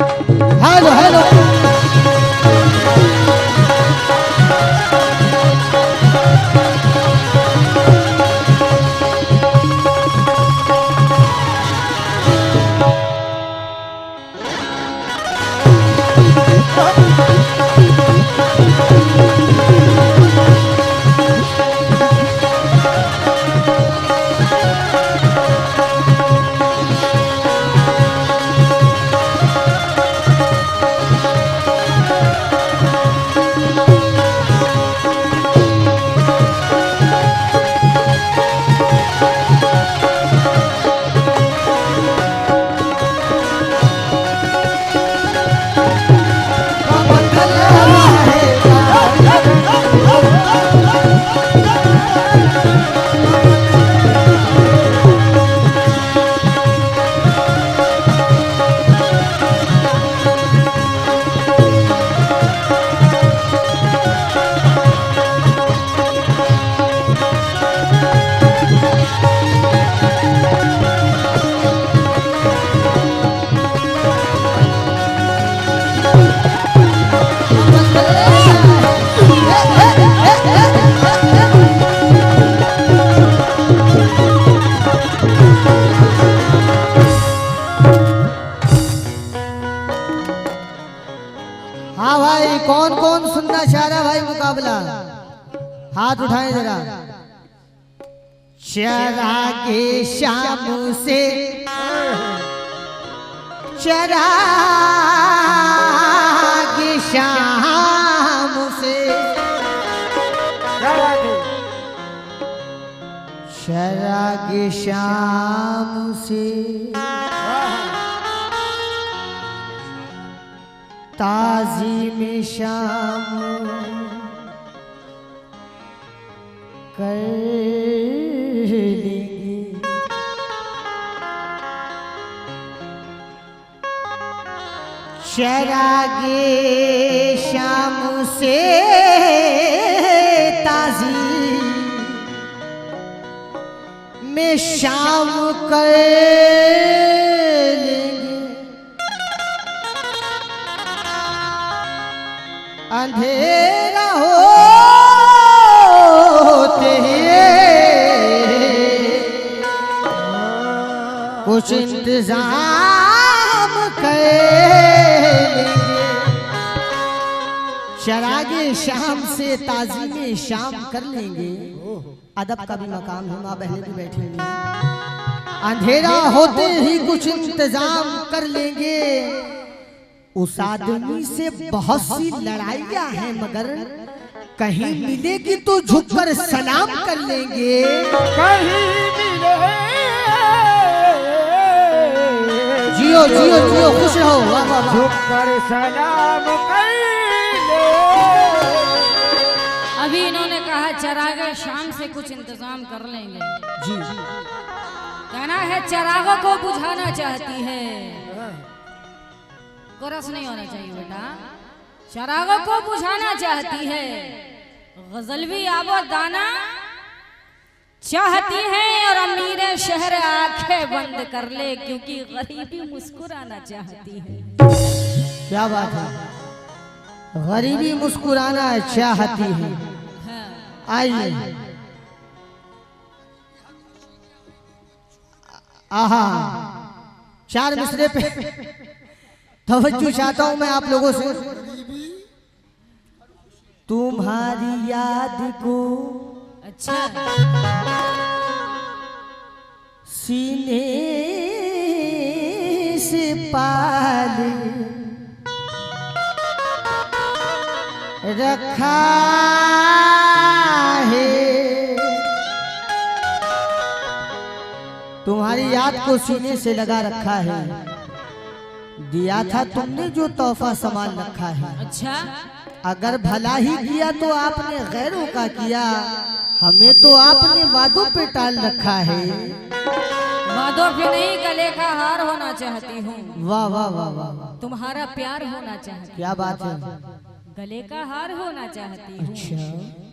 Hello hello हाँ भाई, कौन कौन सुनना चाह रहा भाई मुकाबला? हाथ उठाएं जरा। चरागे शाम से चरागे शाम से चरागे शाम से ताजी में शाम कर लेंगे। चरागे शाम से ताजी में शाम कर लेंगे। अंधेरा होते कुछ इंतजाम करेंगे। चरागे शाम से ताजी में शाम कर लेंगे। अदब का भी मकाम है, माँ बहनें भी बैठी हुई। अंधेरा होते ही कुछ इंतजाम कर लेंगे। उस आदमी से बहुत सी लड़ाइयां हैं, मगर कहीं मिलेगी तो झुककर सलाम कर लेंगे। कहीं मिले जियो जियो जियो, खुश रहो। वाह वाह वाह। झुककर सलाम कर ले। अभी इन्होंने कहा चरागे शाम से कुछ इंतजाम कर लेंगे। जी कहना है चरागों को बुझाना चाहती है। कोरस नहीं होना चाहिए बेटा। चरागों को बुझाना चाहती है, गजलवी आबो दाना चाहती है, और अमीर शहर आंखें बंद कर ले क्योंकि गरीबी मुस्कुराना चाहती है। क्या बात है, गरीबी मुस्कुराना चाहती है। आइए, आहा, चार मिसरे पे तवज्जो चाहता हूं मैं आप लोगों से। तुम्हारी याद को अच्छा सीने से पाल रखा है। तुम्हारी याद को सीने से लगा रखा है। दिया था तुमने जो तोहफा संभाल रखा है। अच्छा, अगर भला ही किया तो आपने गैरों का किया, हमें तो आपने वादों पे टाल रखा है। वादों पे नहीं, गले का हार होना चाहती हूँ। वाह वाह वाह वाह वाह, तुम्हारा प्यार होना चाहती क्या बात है। हूँ। गले का हार होना चाहती हूँ। अच्छा,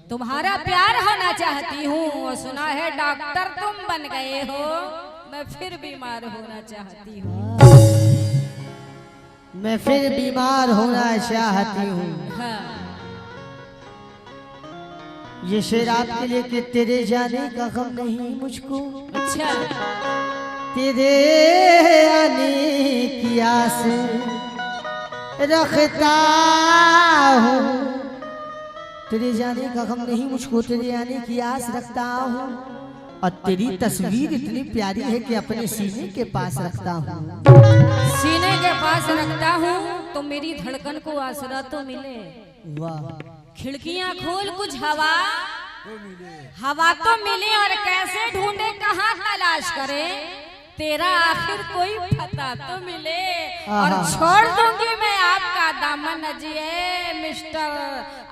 तुम्हारा प्यार होना चाहती हूँ। और सुना है डॉक्टर तुम बन गए हो, मैं फिर बीमार होना चाहती हूँ। मैं फिर बीमार होना चाहती हूँ। हाँ। ये शेर आपके लिए कि तेरे जाने का गम नहीं मुझको, अच्छा। तेरे आने की आस रखता हूँ। तेरे जाने का गम नहीं मुझको, तेरे आने की आस रखता हूँ। और तेरी तस्वीर इतनी प्यारी है कि अपने सीने के पास रखता हूँ। सीने के पास रखता हूँ तो मेरी धड़कन को आसरा तो मिले। वाह। खिड़कियां खोल कुछ हवा तो मिले, और कैसे ढूंढे कहाँ तलाश करे, तेरा आखिर कोई पता तो मिले। और छोड़ दूंगी मैं आपका दामन अजिए मिस्टर,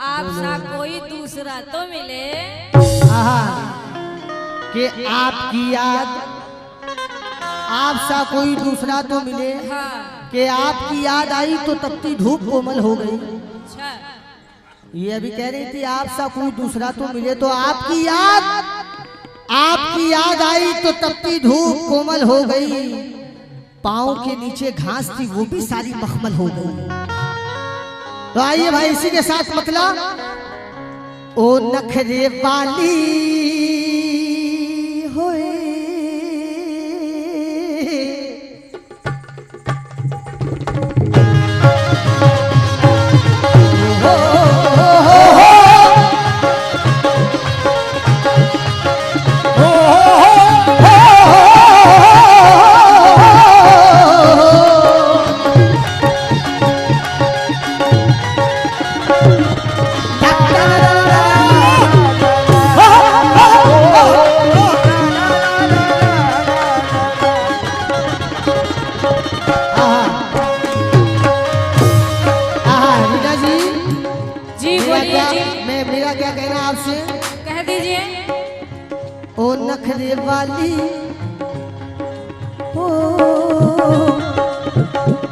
आपसा कोई दूसरा तो मिले। कि आपकी याद, आपसा कोई दूसरा तो मिले। हाँ। कि आपकी याद आई तो तपती धूप कोमल हो गई। अच्छा। ये अभी कह रही थी आपसा कोई दूसरा तो मिले, तो आपकी याद आई तो तपती धूप कोमल हो गई। पाँव के नीचे घास थी वो भी सारी मखमल हो गई। तो आइए भाई इसी के साथ मतलब ओ नखरे वाली होए, मेरा क्या कहना आपसे, कह दीजिए। ओ नखरे वाली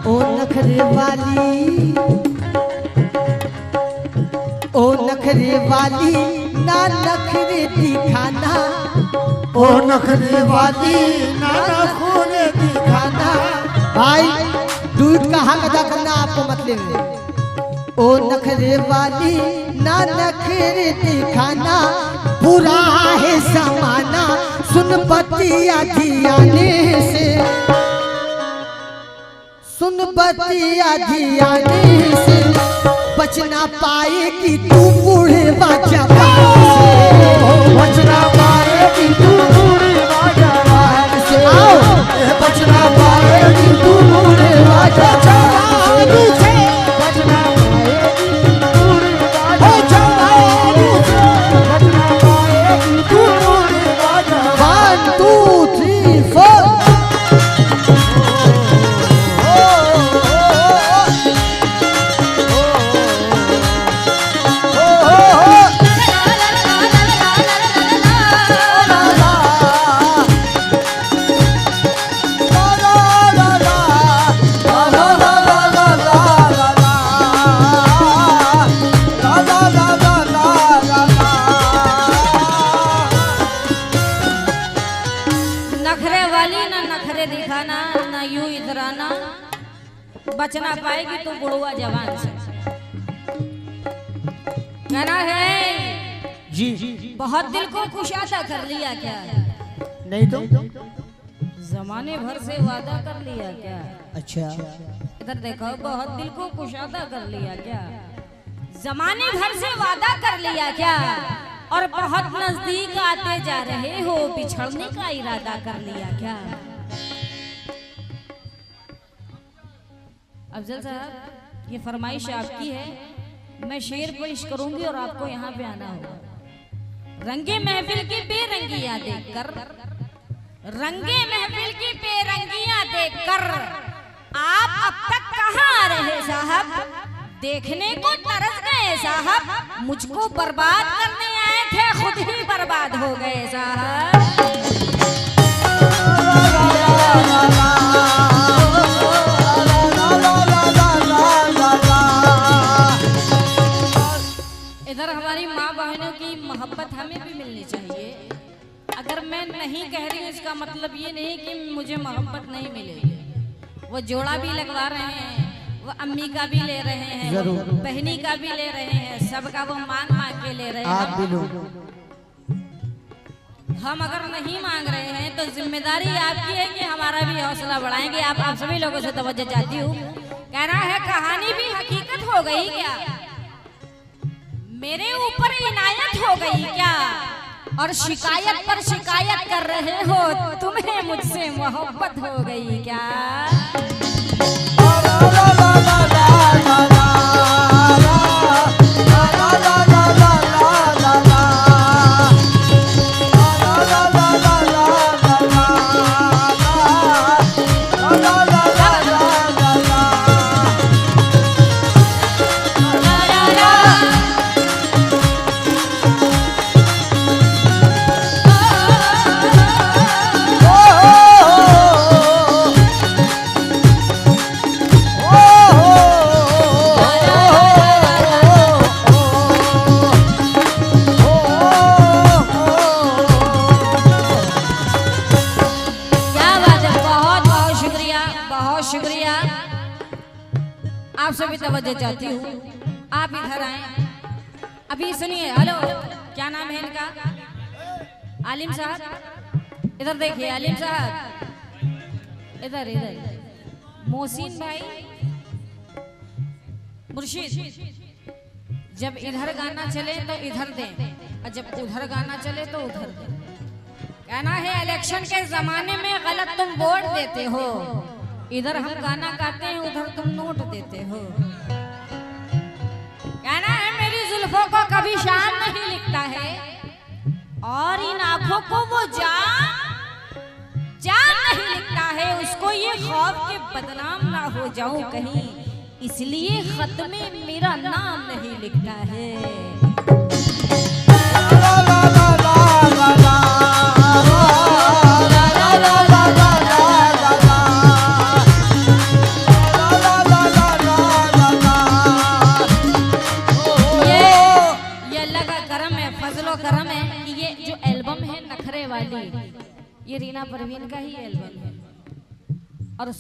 ओ नखरे वाली, ओ नखरे वाली ना नखरे दिखाना, ओ नखरे वाली ना नखरे दिखाना। भाई दूध का हक अदा करना आपको मतलब है। ओ नखरे वाली ना नखरे दिखाना, बुरा है जमाना सुन बतिया धियाने से, सुन बतिया धियाने से बचना पाएगी तू बूढ़े जवान से, बचना पाएगी तू बूढ़े जवान से, बचना पाएगी तू बूढ़े जवान से। बचना पाएगी तो बुढ़वा जवान से। कहना है जी बहुत दिल को कुशादा कर लिया क्या? नहीं तो जमाने भर से वादा कर लिया क्या? अच्छा इधर देखो, बहुत दिल को कुशादा कर लिया क्या? जमाने भर से वादा कर लिया क्या? और बहुत नजदीक आते जा रहे हो, बिछड़ने का इरादा कर लिया क्या? अफजल साहब ये फरमाइश आपकी है, मैं शेर पेश करूंगी और आपको यहाँ पे आना होगा। रंगे महफिल की बेरंगियां देखकर, रंगे महफिल की बेरंगियां देखकर आप अब तक कहाँ रहे साहब? देखने को तरस गए साहब, मुझको बर्बाद करने आए थे, खुद ही बर्बाद हो गए साहब। इधर हमारी माँ बहनों की मोहब्बत हमें भी मिलनी चाहिए। अगर मैं नहीं कह रही हूँ इसका मतलब ये नहीं कि मुझे मोहब्बत नहीं मिलेगी। वो जोड़ा भी लगवा रहे हैं, वो अम्मी का भी ले रहे हैं, जरूर। वो बहनी का भी ले रहे हैं, सबका वो मांग मांग के ले रहे आप भी हैं। लो। हम अगर नहीं मांग रहे हैं तो जिम्मेदारी आपकी है कि हमारा भी हौसला बढ़ाएंगे। आप सभी लोगों से तवज्जो चाहती हूँ। कहना है कहानी भी हकीकत हो गई क्या, मेरे ऊपर इनायत हो गई क्या, और शिकायत पर शिकायत कर रहे हो, तुम्हें मुझसे मोहब्बत हो गई क्या। आपसे भी तवज्जो चाहती हूँ, आप इधर आए। अभी सुनिए। हेलो, क्या नाम है इनका? आलिम साहब, इधर देखिए। आलिम साहब इधर इधर। मोहसिन भाई, मुर्शिद, जब इधर गाना चले तो इधर दें, और जब उधर गाना चले तो उधर दें। कहना है इलेक्शन के जमाने में गलत तुम वोट देते हो, इधर हम गाना गाते हैं, उधर तुम नोट देते हो। कहना है मेरी जुल्फों को कभी शान नहीं लिखता है, और इन आंखों को वो जान नहीं लिखता है। उसको ये खौफ के बदनाम ना हो जाऊं कहीं, इसलिए खत में मेरा नाम नहीं लिखता है। करम है कि ये जो एल्बम है नखरे वाली, ये रीना परवीन का ही एल्बम है, और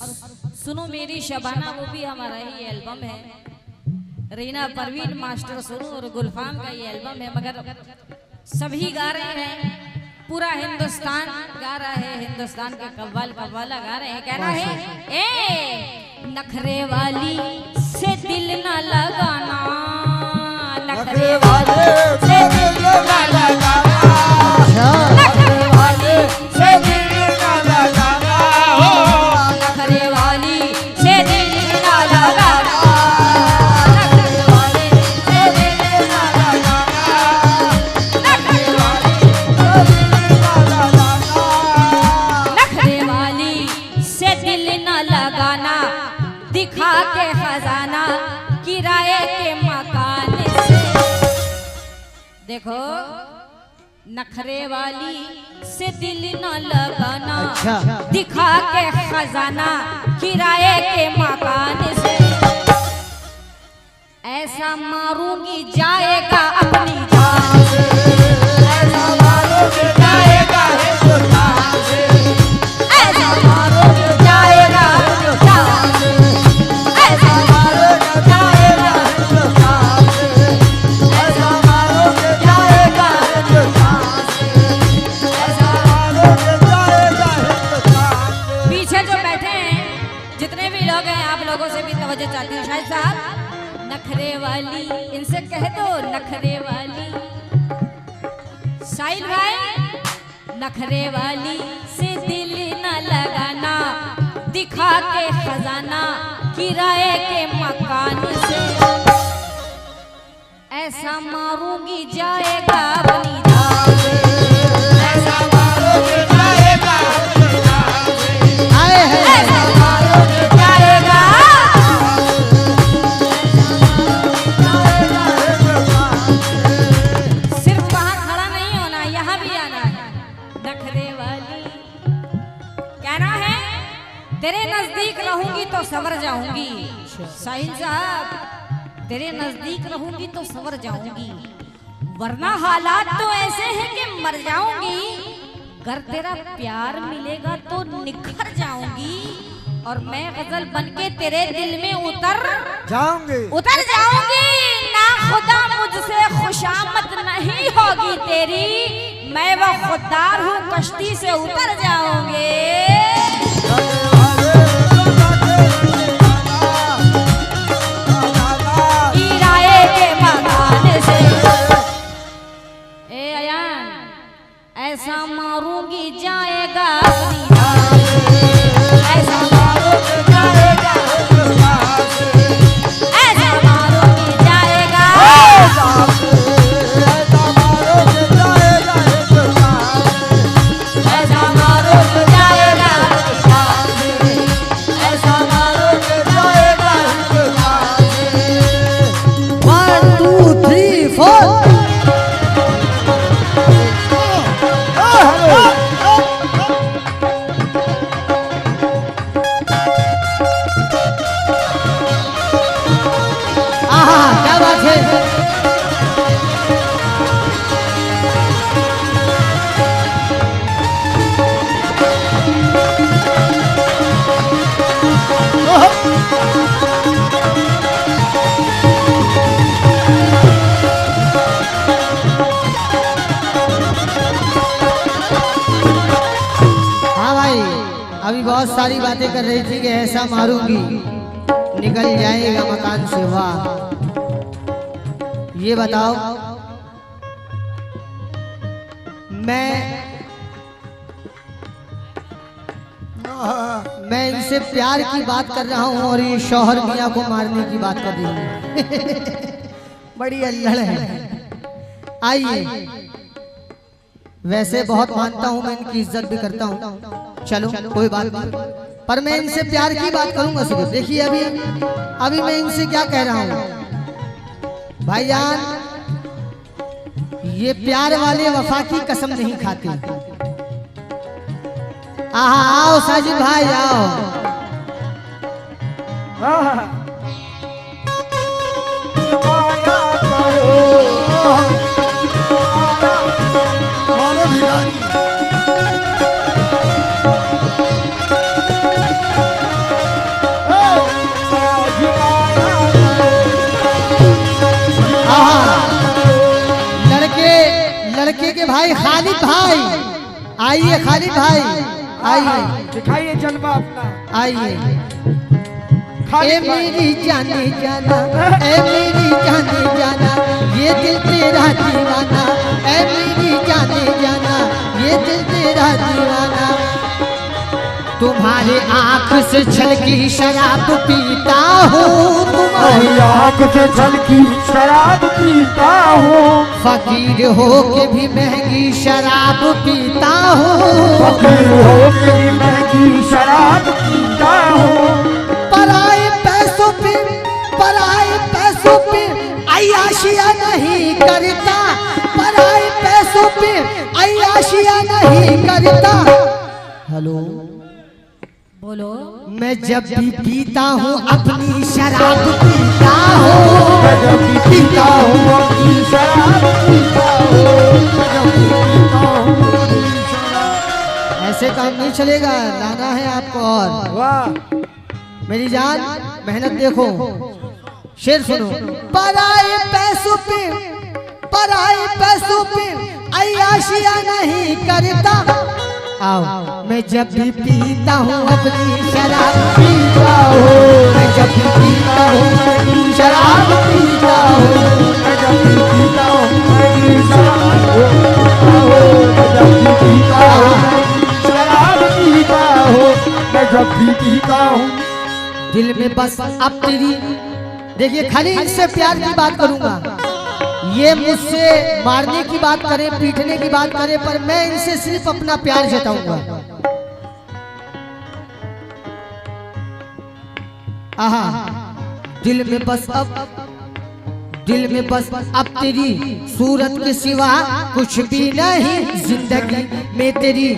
सुनो मेरी शबाना वो भी हमारा ही एल्बम है। रीना परवीन, मास्टर सुनो और गुलफाम का ये एल्बम है। मगर सभी गा रहे हैं, पूरा हिंदुस्तान गा रहा है, हिंदुस्तान के कव्वाला गा रहे हैं। कहना है ए नखरे वाली से दिल ना लगाना, नखरे वाले से दिल ना लगाना, नखरे वाली से दिल ना लगाना, नखरे वाली से दिल ना लगाना, नखरे वाली से दिल ना लगाना, नखरे वाली से दिल ना लगाना, नखरे वाली से दिल ना लगाना, दिखा के खजाना किराए के मकान से। देखो, नखरे वाली से दिल न लगाना, दिखा के खजाना किराए के मकान से। ऐसा मारूंगी जाएगा अपनी जान से, ऐसा मारूंगी जाएगा हिंदुस्तान से, ऐसा मारूंगी जाएगा हिंदुस्तान से, ऐसा मारूंगी जाएगा हिंदुस्तान से, ऐसा मारूंगी जाएगा हिंदुस्तान से, ऐसा मारूंगी जाएगा हिंदुस्तान से। पीछे जो बैठे हैं जितने भी लोग हैं, आप लोगों से भी तवज्जो चाहती हूँ। शायद साहब, नखरे वाली इनसे कह दो, नखरे वाली। साहिल भाई, नखरे वाली से दिल न लगाना, दिखा के खजाना किराए के मकान से। ऐसा मारूंगी जाएगा अपनी जान से, ऐसा मारूंगी जाएगा अपनी जान से, ऐसा मारूंगी जाएगा। सिर्फ वहां खड़ा नहीं होना, यहाँ भी आना है। नखरे वाली कहना है तेरे नजदीक रहूंगी तो सवर जाऊंगी। साहिल साहब, तेरे नजदीक रहूंगी तो सवर जाऊंगी, वरना हालात तो ऐसे हैं कि मर जाऊंगी। अगर तेरा प्यार मिलेगा तो निखर जाऊंगी, और मैं गजल बनके तेरे दिल में उतर जाऊंगी जाऊंगी। ना खुदा मुझसे खुशामद नहीं होगी तेरी, मैं वो खुददार हूँ कश्ती से उतर जाऊंगी। ईराए के मकान से ए अयान ऐसा मारूंगी जाएगा ऐसा मारूंगी जाएगा ऐसा मारूंगी जाएगा ऐसा मारूंगी जाएगा ऐसा मारूंगी जाएगा। 1 2 3 4 क्या बात है। हाँ भाई, अभी बहुत सारी बातें कर रही थी कि ऐसा मारूंगी निकल जाएगा मकान से। वाह, ये बताओ मैं इनसे प्यार की बात कर रहा हूँ और ये शौहर मियाँ को मारने की बात कर रही है। बड़ी अल्लड़ है। आइए, वैसे बहुत मानता हूँ, मैं इनकी इज्जत भी करता हूँ, चलो कोई बात नहीं, पर मैं इनसे प्यार की बात करूंगा सिर्फ। देखिए अभी मैं इनसे क्या कह रहा हूँ भाईजान, ये प्यार वाले वफा की कसम नहीं खाते। आओ साजिद भाई आओ। लड़के के भाई खालिद भाई आइए, खालिद भाई आइए, दिखाइए जलवा अपना, आइए। ए मेरी जाने जाना, ए मेरी जाने जाना, ये दिल तेरा दीवाना, ए मेरी जाने जाना, ये दिल तेरा दीवाना। तुम्हारे आँख से छलकी शराब पीता हूँ, तुम्हारी आँख से छलकी शराब पीता हूँ, फकीर हो के भी महंगी शराब पीता हूँ, फकीर हो के भी महंगी शराब पीता हूँ। पराए पैसों पे अय्याशिया नहीं करता, पराए पैसों पे अय्याशिया नहीं करता। हेलो, बोलो। मैं जब भी पीता हूँ अपनी शराब पीता हूँ, मैं जब भी पीता हूँ अपनी शराब पीता हूँ, मैं जब भी पीता हूँ अपनी शराब। ऐसे काम नहीं चलेगा, लाना है आपको। और वाह, मेरी जान मेहनत देखो, शेर सुनो। पराए पैसों पे अय्याशिया नहीं करता। आओ, मैं जब भी पीता हूँ अपनी शराब पीता हूँ, मैं जब भी पीता हूँ अपनी शराब पीता हूँ, मैं जब भी पीता हूँ अपनी शराब पीता हूँ, मैं जब भी पीता हूँ अपनी शराब पीता हूँ, मैं जब भी पीता हूँ। दिल में बस अब तेरी, देखिए खाली इनसे प्यार की बात करूंगा, ये मुझसे मारने की बात करे, पीटने की बात करे, पर मैं इनसे सिर्फ अपना प्यार जताऊंगा। आहा, दिल में बस अब तेरी सूरत के सिवा कुछ भी नहीं, जिंदगी में तेरी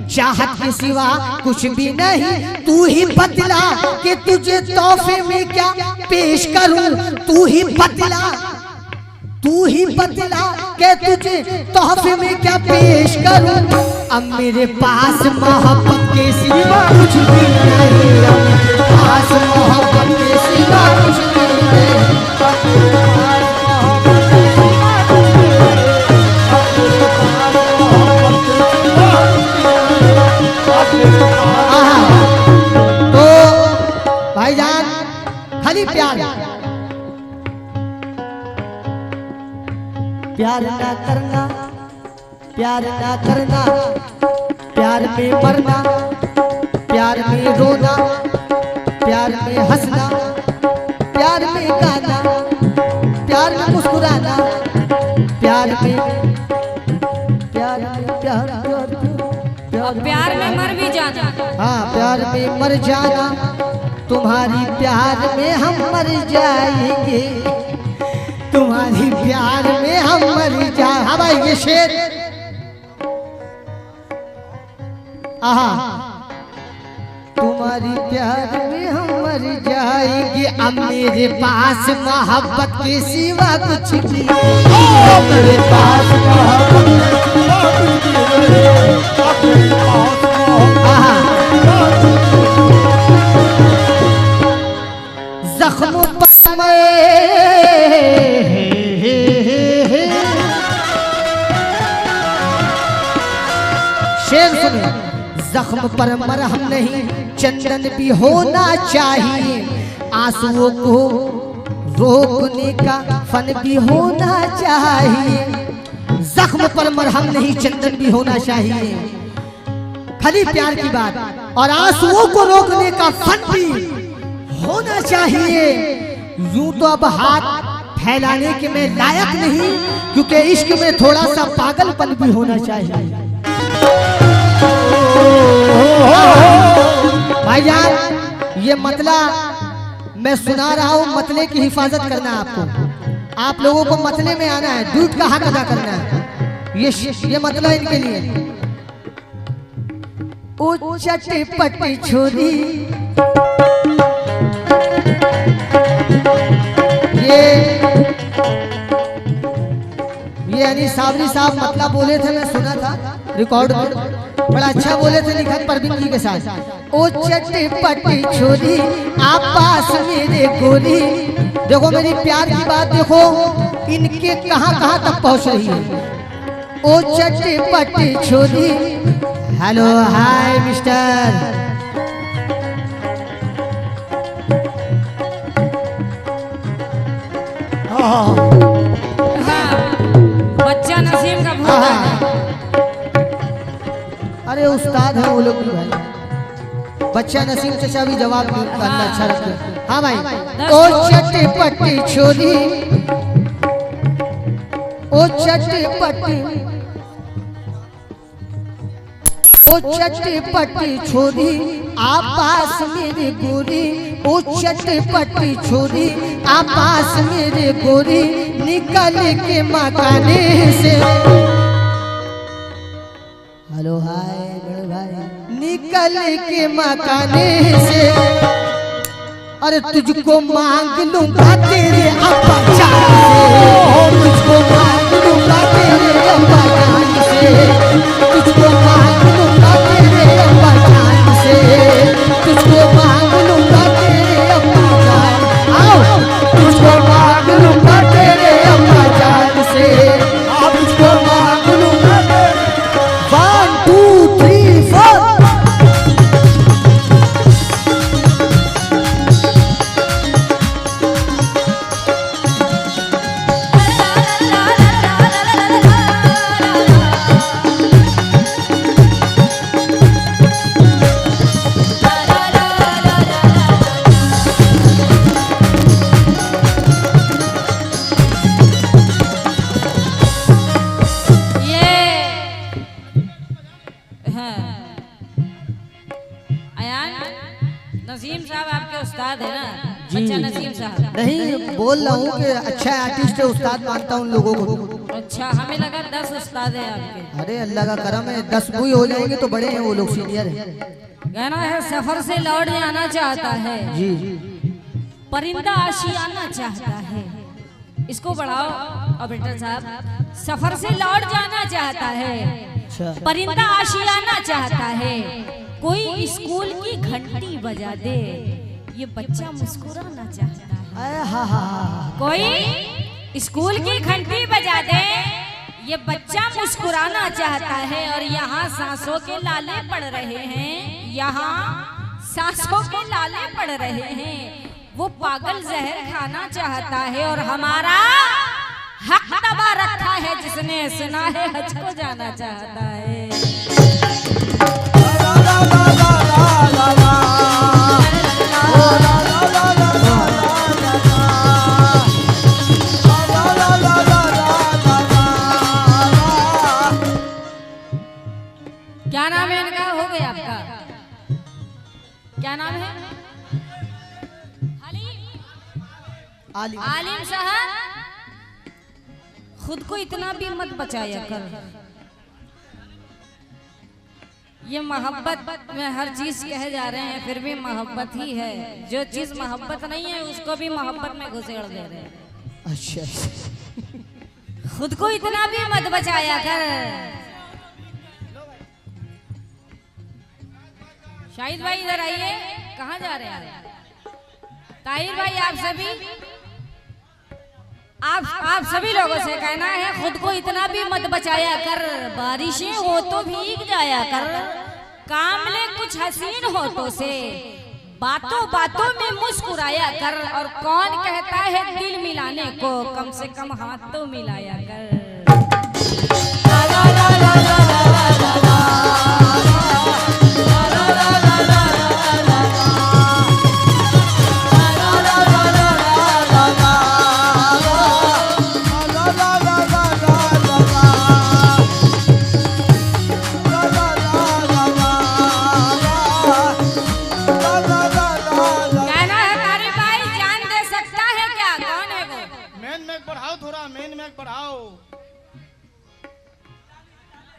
चाहत के सिवा कुछ भी नहीं। तू ही बतला कि तुझे तोहफे में क्या पेश करूं, तू ही बतला। तू ही बतला के तुझे तोहफे में क्या पेश करूं। अब मेरे पास मोहब्बत के सिवा कुछ भी नहीं, अब मेरे पास मोहब्बत के सिवा कुछ भी नहीं। तो भाईजान खाली प्यार प्यार ना करना, प्यार ना करना, प्यार में मरना, प्यार में रोना, प्यार में हंसना, प्यार में गाना, प्यार में मुस्कुराना, प्यार में प्यार में प्यार और प्यार में मर भी जाना। हाँ, प्यार में मर जाना, तुम्हारी प्यार में हम मर जाएंगे, तुम्हारी प्यार में हम मर जाए। हाँ भाई, ये शेर आहा, तुम्हारी प्यार में हम मर जाएंगे। अब मेरे पास मोहब्बत के सिवा कुछ भी नहीं, मेरे पास मोहब्बत के सिवा कुछ भी नहीं। जख्म पर शेर सुने, जख्म पर मरहम नहीं, चंदन भी होना चाहिए, आंसुओं को रोकने का फन भी होना चाहिए। जख्म पर मरहम नहीं, चंदन भी होना चाहिए, खाली प्यार की बात, और आंसुओं को रोकने का फन भी होना चाहिए। यूं तो अब हाथ फैलाने के मैं लायक नहीं, क्योंकि इश्क में थोड़ा सा पागलपन भी होना चाहिए। भाईजान, ये मतला मैं सुना रहा हूँ, मतले की हिफाजत करना आपको, आप लोगों को मतले में आना है, दूध का हक अदा करना है। ये मतला इनके लिए। ओ चटपटी छोरी, ये यानी सावरी साहब मतलब बोले थे, मैं सुना था रिकॉर्ड में, बड़ा अच्छा बोले थे लिखत परवीन जी के साथ। ओ चटपटी छोरी आप पास मेरे गोरी, देखो मेरी प्यार की बात देखो, इनके कहां कहां तक पहुंच रही है। ओ चटपटी छोरी, हेलो हाय मिस्टर, बच्चा नसीम का भूत है। अरे उस्ताद है वो लोग भी भाई, बच्चा नसीम चचा भी जवाब करना अच्छा रखते। हाँ भाई, ओ चटपटी छोरी, ओ चटपटी, ओ चटपटी छोरी आप पास मेरे गोरी, ओ चटपटी छोरी आप पास मेरे गोरी, निकल के मकाने से, हेलो हाय बड़े भाई, निकल के मकाने से, अरे तुझको मांग लूंगा तेरे अब्बा जान से, तुझको मांग लूंगा तेरे अब्बा जान से, तुझको मांग लूंगा तेरे अब्बा जान से, तुझको मांग लूंगा तेरे अब्बा जान, आओ तुझको मांग लूंगा तेरे अब्बा जान से, तुझको मांग लूंगा। 1 2 3 4 नसीम साहब आपके उस्ताद है ना, बच्चा नसीम साहब। नहीं, बोल रहा हूँ कि अच्छा आर्टिस्ट है, उस्ताद मानता हूँ उन लोगों को। अच्छा, हमें लगा 10 उस्ताद है आपके। अरे अल्लाह का करम है, 10 भी हो जाएंगे तो बड़े हैं वो लोग, सीनियर है। गाना है, सफर से लौट जाना चाहता है जी, परिंदा आशियाना चाहता है, इसको बढ़ाओ। ऑपरेटर साहब, सफर से लौट जाना चाहता है, अच्छा परिंदा आशियाना चाहता है, कोई स्कूल की घंटी बजा दे, ये बच्चा मुस्कुराना चाहता है। कोई स्कूल की घंटी बजा दे, ये बच्चा मुस्कुराना चाहता है। और यहाँ सांसों के लाले पड़ रहे हैं, यहाँ सांसों के लाले पड़ रहे हैं, वो पागल जहर खाना चाहता है। और हमारा हक दबा रखा है, जिसने सुना है हज को जाना चाहता है। क्या नाम है इनका? हो गया आपका क्या नाम है? आलिम साहब, खुद को इतना भी मत बचाया कर। ये मोहब्बत में हर चीज कहे जा रहे हैं, फिर भी मोहब्बत ही है। जो चीज मोहब्बत नहीं है उसको भी मोहब्बत में घुसेड़ दे रहे हैं। अच्छा खुद को इतना भी मत बचाया कर। शाहिद भाई इधर आइए। कहाँ जा रहे हैं? ताहिर भाई, आप सभी लोगों से कहना है, खुद को इतना भी मत बचाया कर। बारिशें हो तो भीग जाया कर, काम ले कुछ हसीन होठों से, बातों बातों में मुस्कुराया कर। और कौन कहता है दिल मिलाने को, कम से कम हाथ तो मिलाया कर।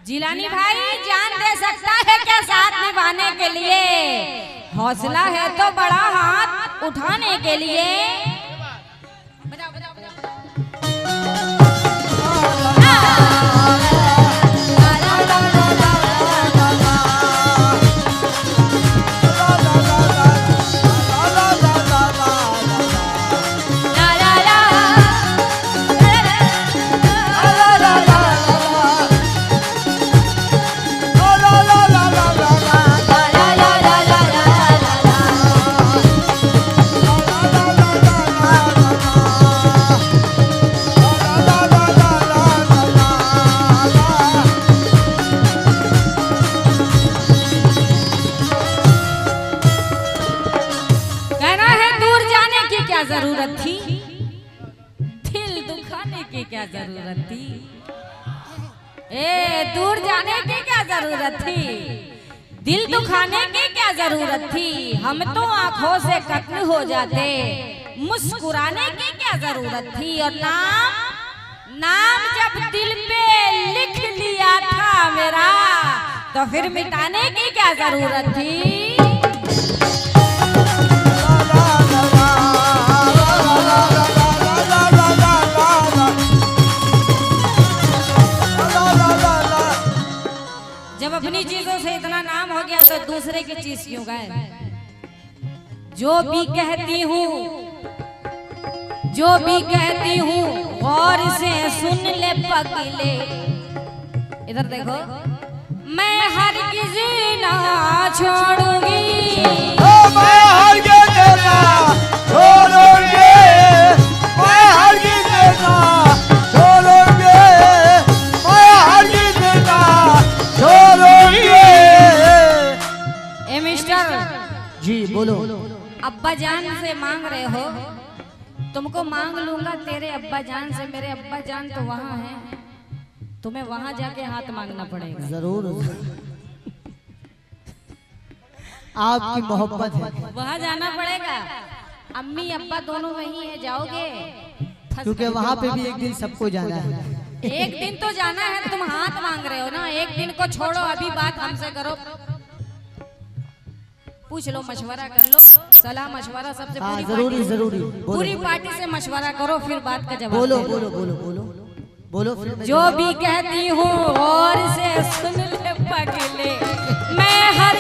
जिलानी भाई जान दे सकता है क्या साथ निभाने के लिए? हौसला है तो बड़ा हाथ उठाने के लिए। बजाओ, बजाओ, बजाओ। जरूरत थी, दिल दुखाने की क्या जरूरत थी? दूर जाने की क्या जरूरत थी? दिल दुखाने की क्या जरूरत थी? हम तो आंखों से कत्ल हो जाते, मुस्कुराने की क्या जरूरत थी? और नाम जब दिल पे लिख लिया था मेरा, तो फिर मिटाने की क्या जरूरत थी? जब अपनी चीजों से इतना नाम हो गया तो दूसरे की चीज क्यों गाए? जो भी कहती हूँ गौर से सुन ले पगले। इधर देखो, मैं हरगिज़ ना छोड़ूंगी, मैं हरगिज़ ना छोड़ूंगी, मैं हरगिज़ ना छोड़ूंगी, मैं हरगिज़ ना छोड़ूंगी। ए मिस्टर जी बोलो। अब्बा जान से मांग रहे हो, तुमको मांग लूंगा तेरे अब्बा जान से। मेरे अब्बा जान तो वहाँ है, तुम्हें वहाँ जाके हाथ मांगना पड़ेगा। जरूर आपकी मोहब्बत है, वहाँ जाना पड़ेगा। अम्मी अब्बा दोनों वहीं है, जाओगे? क्योंकि वहाँ पे भी एक दिन सबको जाना है। एक दिन तो जाना है, तुम हाथ मांग रहे हो ना, एक दिन को छोड़ो, अभी बात हमसे करो। पूछ लो, मशवरा कर लो, सलाह मशवरा सबसे हाँ पूरी जरूरी पार्टी- जरूरी बोलो पूरी पार्टी से मशवरा करो, फिर बात का जवाब बोलो दो। बोलो बोलो बोलो बोलो फिर मैं जो भी कहती हूँ और से सुन ले पगले, मैं हर